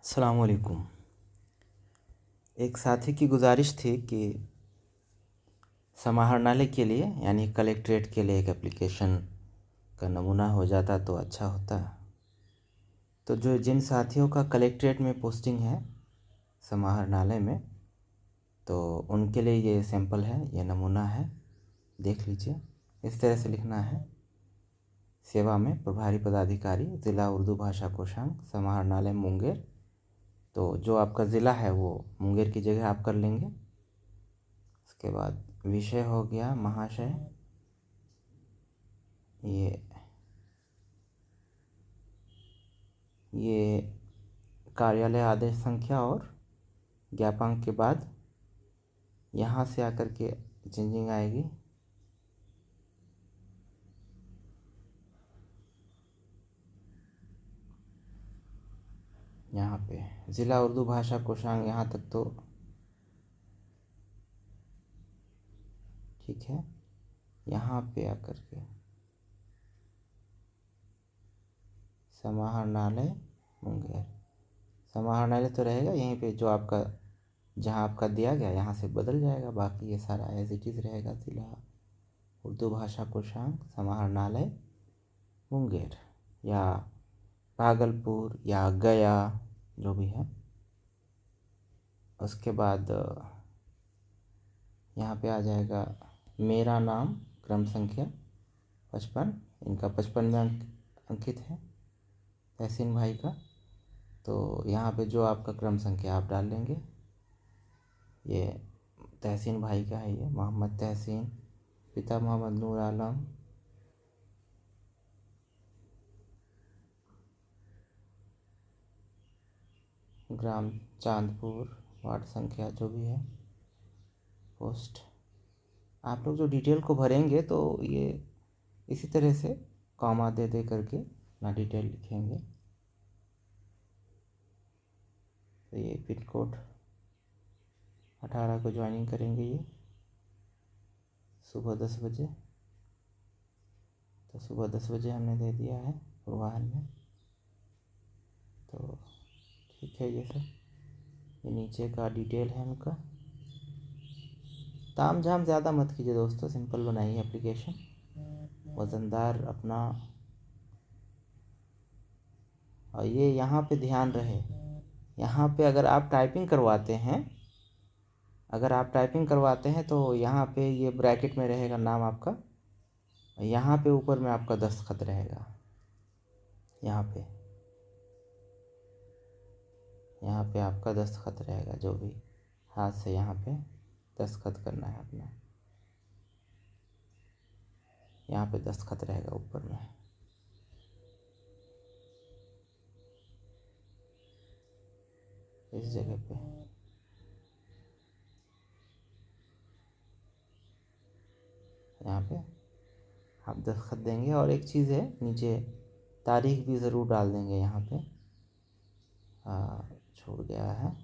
अस्सलाम वालेकुम। एक साथी की गुजारिश थी कि समाहरणालय के लिए यानी कलेक्ट्रेट के लिए एक एप्लीकेशन का नमूना हो जाता तो अच्छा होता। तो जो जिन साथियों का कलेक्ट्रेट में पोस्टिंग है समाहरणालय में, तो उनके लिए ये सैंपल है, ये नमूना है, देख लीजिए। इस तरह से लिखना है: सेवा में प्रभारी पदाधिकारी, ज़िला उर्दू भाषा कोषांग, समाहरणालय मुंगेर। तो जो आपका ज़िला है वो मुंगेर की जगह आप कर लेंगे। उसके बाद विषय हो गया महाशय, ये कार्यालय आदेश संख्या और ज्ञापांक के बाद यहाँ से आकर के चेंजिंग आएगी। यहाँ पे ज़िला उर्दू भाषा कोषांग, यहाँ तक तो ठीक है। यहाँ पे आकर के समाहरणालय मुंगेर, समाहरणालय तो रहेगा यहीं पे, जो आपका जहाँ आपका दिया गया यहाँ से बदल जाएगा, बाकी ये सारा एज इट इज़ रहेगा। ज़िला उर्दू भाषा कोषांग, समाहरणालय मुंगेर या भागलपुर या गया, जो भी है। उसके बाद यहाँ पे आ जाएगा मेरा नाम, क्रम संख्या 55, इनका 55 में अंकित है, तहसीन भाई का। तो यहाँ पे जो आपका क्रम संख्या आप डाल लेंगे। ये तहसीन भाई का है, ये मोहम्मद तहसीन, पिता मोहम्मद नूर आलम, ग्राम चांदपुर, वार्ड संख्या जो भी है, पोस्ट। आप लोग जो डिटेल को भरेंगे तो ये इसी तरह से कॉमा दे दे करके ना डिटेल लिखेंगे। तो ये पिन कोड 18 को ज्वाइनिंग करेंगे, ये सुबह 10 बजे। तो सुबह 10 बजे हमने दे दिया है पूर्वाह्न में। तो ठीक है, ये सब ये नीचे का डिटेल है उनका। ताम झाम ज़्यादा मत कीजिए दोस्तों, सिंपल बनाइए एप्लीकेशन, वज़नदार अपना। और ये यहाँ पे ध्यान रहे, यहाँ पे अगर आप टाइपिंग करवाते हैं, तो यहाँ पे ये ब्रैकेट में रहेगा नाम आपका, यहाँ पे ऊपर में आपका दस्तखत रहेगा। यहाँ पे आपका दस्तखत रहेगा, जो भी हाथ से यहाँ पे दस्तखत करना है अपना, यहाँ पे दस्तखत रहेगा ऊपर में। इस जगह पे यहाँ पे आप दस्तखत देंगे। और एक चीज़ है, नीचे तारीख भी ज़रूर डाल देंगे यहाँ पे। छूट गया है,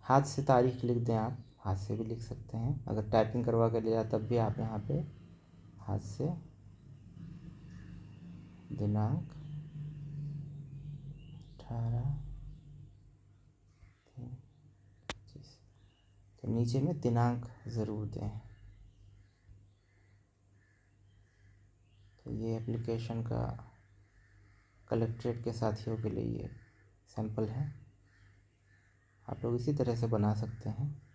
हाथ से तारीख लिख दें, आप हाथ से भी लिख सकते हैं। अगर टाइपिंग करवा के ले जाए तब भी आप यहाँ पे हाथ से दिनांक 18/3/25, तो नीचे में दिनांक ज़रूर दें। तो ये एप्लीकेशन का कलेक्ट्रेट के साथियों के लिए ये सैंपल है, आप लोग इसी तरह से बना सकते हैं।